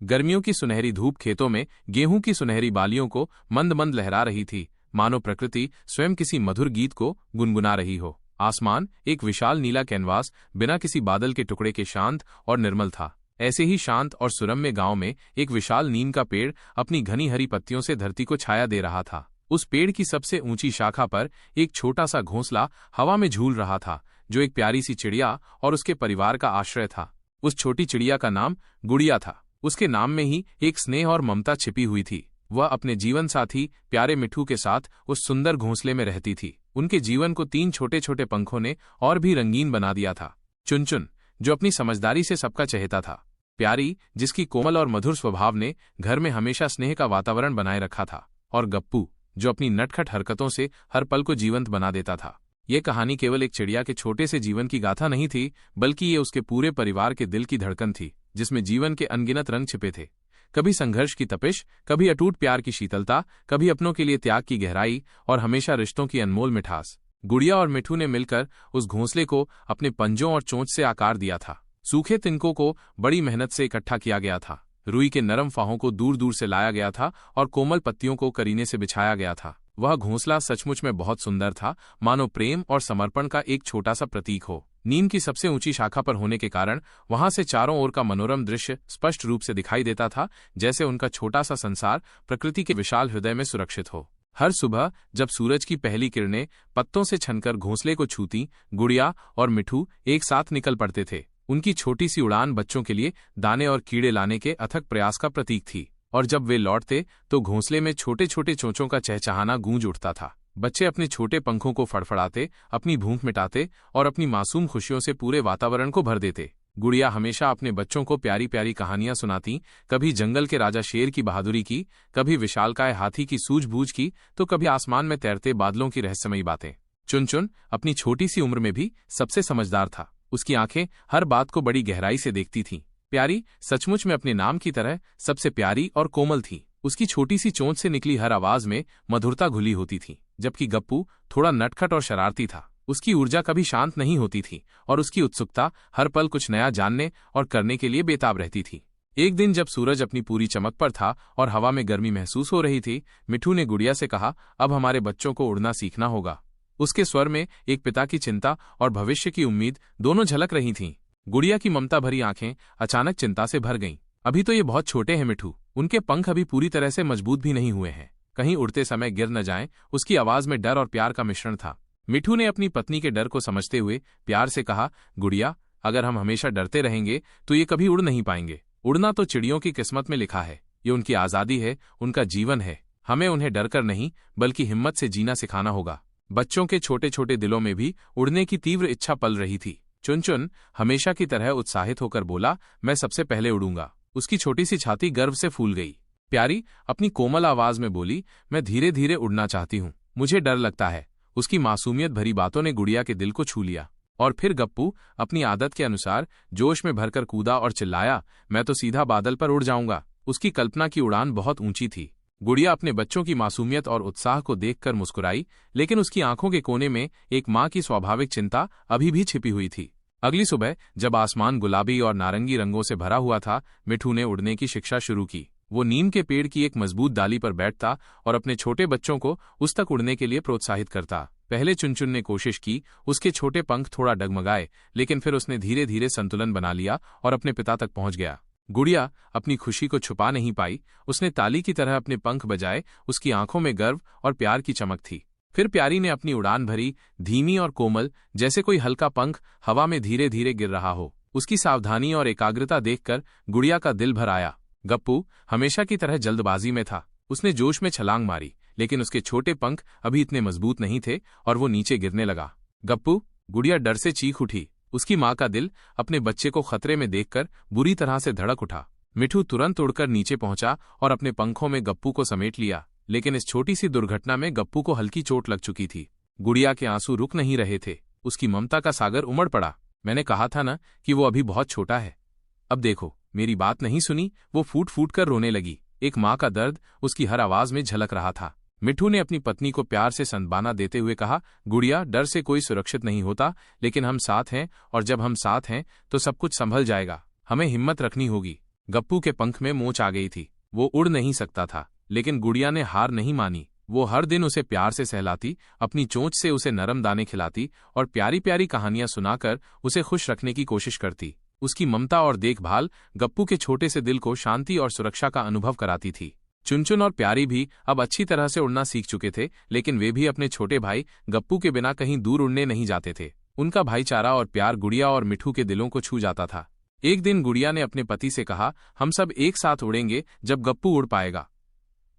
गर्मियों की सुनहरी धूप खेतों में गेहूं की सुनहरी बालियों को मंद मंद लहरा रही थी, मानो प्रकृति स्वयं किसी मधुर गीत को गुनगुना रही हो। आसमान एक विशाल नीला कैनवास, बिना किसी बादल के टुकड़े के शांत और निर्मल था। ऐसे ही शांत और सुरम्य गांव में एक विशाल नीम का पेड़ अपनी घनी हरी पत्तियों से धरती को छाया दे रहा था। उस पेड़ की सबसे ऊंची शाखा पर एक छोटा सा घोंसला हवा में झूल रहा था, जो एक प्यारी सी चिड़िया और उसके परिवार का आश्रय था। उस छोटी चिड़िया का नाम गुड़िया था। उसके नाम में ही एक स्नेह और ममता छिपी हुई थी। वह अपने जीवन साथी प्यारे मिठू के साथ उस सुंदर घोंसले में रहती थी। उनके जीवन को 3 छोटे छोटे पंखों ने और भी रंगीन बना दिया था। चुनचुन, जो अपनी समझदारी से सबका चहेता था। प्यारी, जिसकी कोमल और मधुर स्वभाव ने घर में हमेशा स्नेह का वातावरण बनाए रखा था। और गप्पू, जो अपनी नटखट हरकतों से हर पल को जीवंत बना देता था। ये कहानी केवल एक चिड़िया के छोटे से जीवन की गाथा नहीं थी, बल्कि ये उसके पूरे परिवार के दिल की धड़कन थी, जिसमें जीवन के अनगिनत रंग छिपे थे। कभी संघर्ष की तपिश, कभी अटूट प्यार की शीतलता, कभी अपनों के लिए त्याग की गहराई और हमेशा रिश्तों की अनमोल मिठास। गुड़िया और मिठू ने मिलकर उस घोंसले को अपने पंजों और चोंच से आकार दिया था। सूखे तिनकों को बड़ी मेहनत से इकट्ठा किया गया था। रुई के नरम फाहों को दूर दूर से लाया गया था और कोमल पत्तियों को करीने से बिछाया गया था। वह घोंसला सचमुच में बहुत सुंदर था, मानो प्रेम और समर्पण का एक छोटा सा प्रतीक हो। नीम की सबसे ऊंची शाखा पर होने के कारण वहां से चारों ओर का मनोरम दृश्य स्पष्ट रूप से दिखाई देता था, जैसे उनका छोटा सा संसार प्रकृति के विशाल हृदय में सुरक्षित हो। हर सुबह जब सूरज की पहली किरणें पत्तों से छनकर घोंसले को छूती, गुड़िया और मिठू एक साथ निकल पड़ते थे। उनकी छोटी सी उड़ान बच्चों के लिए दाने और कीड़े लाने के अथक प्रयास का प्रतीक थी। और जब वे लौटते तो घोंसले में छोटे छोटे चोंचों का चहचहाना गूंज उठता था। बच्चे अपने छोटे पंखों को फड़फड़ाते, अपनी भूख मिटाते और अपनी मासूम खुशियों से पूरे वातावरण को भर देते। गुड़िया हमेशा अपने बच्चों को प्यारी प्यारी कहानियां सुनाती, कभी जंगल के राजा शेर की बहादुरी की, कभी विशालकाय हाथी की सूझबूझ की, तो कभी आसमान में तैरते बादलों की रहस्यमयी बातें। चुनचुन अपनी छोटी सी उम्र में भी सबसे समझदार था। उसकी आंखें हर बात को बड़ी गहराई से देखती थीं। प्यारी सचमुच में अपने नाम की तरह सबसे प्यारी और कोमल थी। उसकी छोटी सी चोंच से निकली हर आवाज में मधुरता घुली होती थी। जबकि गप्पू थोड़ा नटखट और शरारती था। उसकी ऊर्जा कभी शांत नहीं होती थी और उसकी उत्सुकता हर पल कुछ नया जानने और करने के लिए बेताब रहती थी। एक दिन जब सूरज अपनी पूरी चमक पर था और हवा में गर्मी महसूस हो रही थी, मिठू ने गुड़िया से कहा, अब हमारे बच्चों को उड़ना सीखना होगा। उसके स्वर में एक पिता की चिंता और भविष्य की उम्मीद दोनों झलक रही थीं। गुड़िया की ममता भरी आंखें अचानक चिंता से भर गईं। अभी तो ये बहुत छोटे हैं मिठू, उनके पंख अभी पूरी तरह से मजबूत भी नहीं हुए हैं, कहीं उड़ते समय गिर न जाएं। उसकी आवाज में डर और प्यार का मिश्रण था। मिठू ने अपनी पत्नी के डर को समझते हुए प्यार से कहा, गुड़िया, अगर हम हमेशा डरते रहेंगे तो ये कभी उड़ नहीं पाएंगे। उड़ना तो चिड़ियों की किस्मत में लिखा है। ये उनकी आजादी है, उनका जीवन है। हमें उन्हें डरकर नहीं, बल्कि हिम्मत से जीना सिखाना होगा। बच्चों के छोटे छोटे दिलों में भी उड़ने की तीव्र इच्छा पल रही थी। चुनचुन हमेशा की तरह उत्साहित होकर बोला, मैं सबसे पहले उड़ूंगा। उसकी छोटी सी छाती गर्व से फूल गई। प्यारी अपनी कोमल आवाज में बोली, मैं धीरे धीरे उड़ना चाहती हूँ, मुझे डर लगता है। उसकी मासूमियत भरी बातों ने गुड़िया के दिल को छू लिया। और फिर गप्पू अपनी आदत के अनुसार जोश में भरकर कूदा और चिल्लाया, मैं तो सीधा बादल पर उड़ जाऊंगा। उसकी कल्पना की उड़ान बहुत ऊंची थी। गुड़िया अपने बच्चों की मासूमियत और उत्साह को देखकर मुस्कुराई, लेकिन उसकी आंखों के कोने में एक माँ की स्वाभाविक चिंता अभी भी छिपी हुई थी। अगली सुबह जब आसमान गुलाबी और नारंगी रंगों से भरा हुआ था, मिठू ने उड़ने की शिक्षा शुरू की। वो नीम के पेड़ की एक मजबूत डाली पर बैठता और अपने छोटे बच्चों को उस तक उड़ने के लिए प्रोत्साहित करता। पहले चुनचुन ने कोशिश की, उसके छोटे पंख थोड़ा डगमगाए, लेकिन फिर उसने धीरे धीरे संतुलन बना लिया और अपने पिता तक पहुंच गया। गुड़िया अपनी खुशी को छुपा नहीं पाई। उसने ताली की तरह अपने पंख बजाए। उसकी आंखों में गर्व और प्यार की चमक थी। फिर प्यारी ने अपनी उड़ान भरी, धीमी और कोमल, जैसे कोई हल्का पंख हवा में धीरे धीरे गिर रहा हो। उसकी सावधानी और एकाग्रता देखकर गुड़िया का दिल भर आया। गप्पू हमेशा की तरह जल्दबाजी में था। उसने जोश में छलांग मारी, लेकिन उसके छोटे पंख अभी इतने मजबूत नहीं थे और वो नीचे गिरने लगा। गप्पू, गुड़िया डर से चीख उठी। उसकी माँ का दिल अपने बच्चे को खतरे में देखकर बुरी तरह से धड़क उठा। मिठू तुरंत उड़कर नीचे पहुंचा और अपने पंखों में गप्पू को समेट लिया, लेकिन इस छोटी सी दुर्घटना में गप्पू को हल्की चोट लग चुकी थी। गुड़िया के आंसू रुक नहीं रहे थे। उसकी ममता का सागर उमड़ पड़ा। मैंने कहा था ना कि वो अभी बहुत छोटा है। अब देखो, मेरी बात नहीं सुनी। वो फूट फूट कर रोने लगी। एक माँ का दर्द उसकी हर आवाज में झलक रहा था। मिठू ने अपनी पत्नी को प्यार से सांत्वना देते हुए कहा, गुड़िया, डर से कोई सुरक्षित नहीं होता, लेकिन हम साथ हैं और जब हम साथ हैं तो सब कुछ संभल जाएगा। हमें हिम्मत रखनी होगी। गप्पू के पंख में मोच आ गई थी। वो उड़ नहीं सकता था, लेकिन गुड़िया ने हार नहीं मानी। वो हर दिन उसे प्यार से सहलाती, अपनी चोंच से उसे नरम दाने खिलाती और प्यारी प्यारी कहानियां सुनाकर उसे खुश रखने की कोशिश करती। उसकी ममता और देखभाल गप्पू के छोटे से दिल को शांति और सुरक्षा का अनुभव कराती थी। चुनचुन और प्यारी भी अब अच्छी तरह से उड़ना सीख चुके थे, लेकिन वे भी अपने छोटे भाई गप्पू के बिना कहीं दूर उड़ने नहीं जाते थे। उनका भाईचारा और प्यार गुड़िया और मिठू के दिलों को छू जाता था। एक दिन गुड़िया ने अपने पति से कहा, हम सब एक साथ उड़ेंगे जब गप्पू उड़ पाएगा।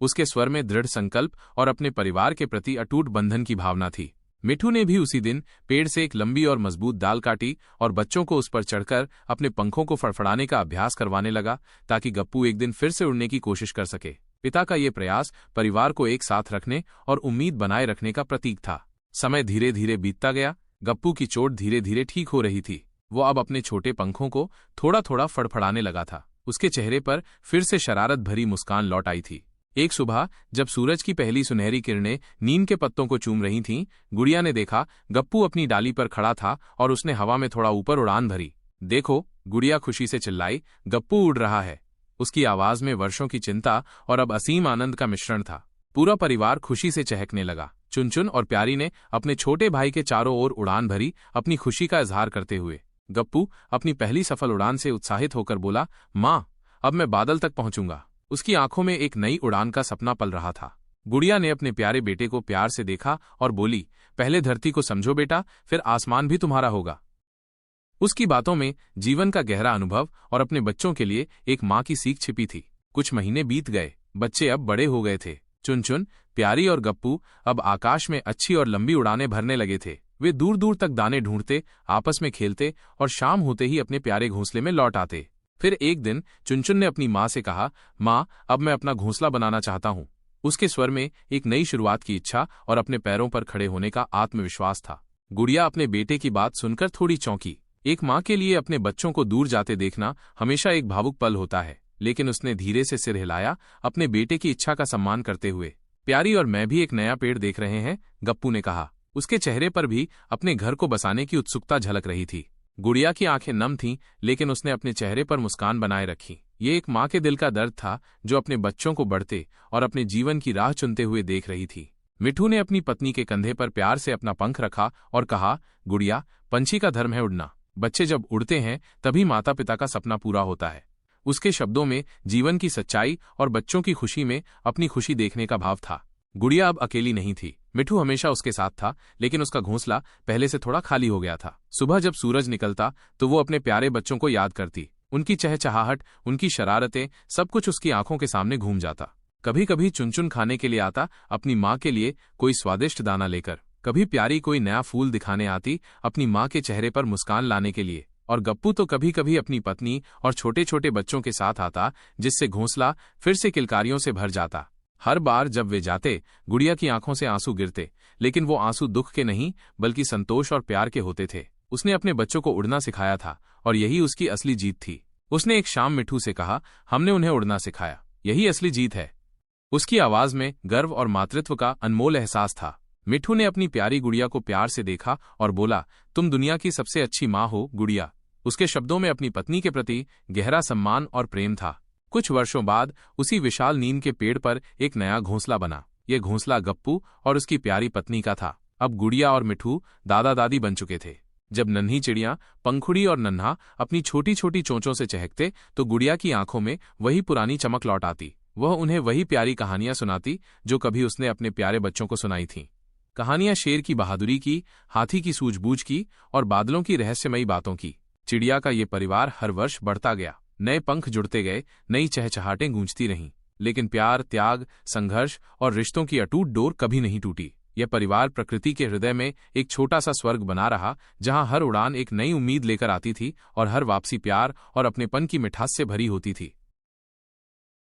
उसके स्वर में दृढ़ संकल्प और अपने परिवार के प्रति अटूट बंधन की भावना थी। मिठू ने भी उसी दिन पेड़ से एक लंबी और मजबूत डाल काटी और बच्चों को उस पर चढ़कर अपने पंखों को फड़फड़ाने का अभ्यास करवाने लगा, ताकि गप्पू एक दिन फिर से उड़ने की कोशिश कर सके। पिता का ये प्रयास परिवार को एक साथ रखने और उम्मीद बनाए रखने का प्रतीक था। समय धीरे धीरे बीतता गया। गप्पू की चोट धीरे धीरे ठीक हो रही थी। वो अब अपने छोटे पंखों को थोड़ा थोड़ा फड़फड़ाने लगा था। उसके चेहरे पर फिर से शरारत भरी मुस्कान लौट आई थी। एक सुबह जब सूरज की पहली सुनहरी किरणें नीम के पत्तों को चूम रही थीं, गुड़िया ने देखा गप्पू अपनी डाली पर खड़ा था और उसने हवा में थोड़ा ऊपर उड़ान भरी। देखो, गुड़िया खुशी से चिल्लाई, गप्पू उड़ रहा है। उसकी आवाज में वर्षों की चिंता और अब असीम आनंद का मिश्रण था। पूरा परिवार खुशी से चहकने लगा। चुनचुन और प्यारी ने अपने छोटे भाई के चारों ओर उड़ान भरी, अपनी खुशी का इजहार करते हुए। गप्पू अपनी पहली सफल उड़ान से उत्साहित होकर बोला, माँ, अब मैं बादल तक पहुंचूंगा। उसकी आंखों में एक नई उड़ान का सपना पल रहा था। गुड़िया ने अपने प्यारे बेटे को प्यार से देखा और बोली, पहले धरती को समझो बेटा, फिर आसमान भी तुम्हारा होगा। उसकी बातों में जीवन का गहरा अनुभव और अपने बच्चों के लिए एक माँ की सीख छिपी थी। कुछ महीने बीत गए। बच्चे अब बड़े हो गए थे। चुनचुन, प्यारी और गप्पू अब आकाश में अच्छी और लंबी उड़ानें भरने लगे थे। वे दूर दूर तक दाने ढूंढते, आपस में खेलते और शाम होते ही अपने प्यारे घोंसले में लौट आते। फिर एक दिन चुनचुन ने अपनी माँ से कहा, माँ, अब मैं अपना घोंसला बनाना चाहता हूँ। उसके स्वर में एक नई शुरुआत की इच्छा और अपने पैरों पर खड़े होने का आत्मविश्वास था। गुड़िया अपने बेटे की बात सुनकर थोड़ी चौंकी। एक माँ के लिए अपने बच्चों को दूर जाते देखना हमेशा एक भावुक पल होता है, लेकिन उसने धीरे से सिर हिलाया, अपने बेटे की इच्छा का सम्मान करते हुए। प्यारी और मैं भी एक नया पेड़ देख रहे हैं, गप्पू ने कहा। उसके चेहरे पर भी अपने घर को बसाने की उत्सुकता झलक रही थी। गुड़िया की आंखें नम थीं, लेकिन उसने अपने चेहरे पर मुस्कान बनाए रखी। ये एक माँ के दिल का दर्द था, जो अपने बच्चों को बढ़ते और अपने जीवन की राह चुनते हुए देख रही थी। मिठू ने अपनी पत्नी के कंधे पर प्यार से अपना पंख रखा और कहा, गुड़िया, पंछी का धर्म है उड़ना। बच्चे जब उड़ते हैं तभी माता पिता का सपना पूरा होता है। उसके शब्दों में जीवन की सच्चाई और बच्चों की खुशी में अपनी खुशी देखने का भाव था। गुड़िया अब अकेली नहीं थी। मिठू हमेशा उसके साथ था, लेकिन उसका घोंसला पहले से थोड़ा खाली हो गया था। सुबह जब सूरज निकलता तो वो अपने प्यारे बच्चों को याद करती। उनकी चहचहाहट, उनकी शरारतें, सब कुछ उसकी आंखों के सामने घूम जाता। कभी कभी चुनचुन खाने के लिए आता, अपनी माँ के लिए कोई स्वादिष्ट दाना लेकर। कभी प्यारी कोई नया फूल दिखाने आती, अपनी माँ के चेहरे पर मुस्कान लाने के लिए। और गप्पू तो कभी कभी अपनी पत्नी और छोटे छोटे बच्चों के साथ आता, जिससे घोंसला फिर से किलकारियों से भर जाता। हर बार जब वे जाते, गुड़िया की आंखों से आंसू गिरते, लेकिन वो आंसू दुख के नहीं बल्कि संतोष और प्यार के होते थे। उसने अपने बच्चों को उड़ना सिखाया था और यही उसकी असली जीत थी। उसने एक शाम मिठू से कहा, हमने उन्हें उड़ना सिखाया, यही असली जीत है। उसकी आवाज में गर्व और मातृत्व का अनमोल एहसास था। मिठू ने अपनी प्यारी गुड़िया को प्यार से देखा और बोला, तुम दुनिया की सबसे अच्छी माँ हो गुड़िया। उसके शब्दों में अपनी पत्नी के प्रति गहरा सम्मान और प्रेम था। कुछ वर्षों बाद उसी विशाल नीम के पेड़ पर एक नया घोंसला बना। ये घोंसला गप्पू और उसकी प्यारी पत्नी का था। अब गुड़िया और मिठू दादा दादी बन चुके थे। जब नन्ही चिड़िया पंखुड़ी और नन्हा अपनी छोटी छोटी चोंचों से चहकते, तो गुड़िया की आंखों में वही पुरानी चमक लौट आती। वह उन्हें वही प्यारी कहानियां सुनाती जो कभी उसने अपने प्यारे बच्चों को सुनाई थीं। कहानियां शेर की बहादुरी की, हाथी की सूझबूझ की और बादलों की रहस्यमयी बातों की। चिड़िया का ये परिवार हर वर्ष बढ़ता गया। नए पंख जुड़ते गए, नई चहचहाटें गूंजती रहीं, लेकिन प्यार, त्याग, संघर्ष और रिश्तों की अटूट डोर कभी नहीं टूटी। यह परिवार प्रकृति के हृदय में एक छोटा सा स्वर्ग बना रहा, जहां हर उड़ान एक नई उम्मीद लेकर आती थी और हर वापसी प्यार और अपनेपन की मिठास से भरी होती थी।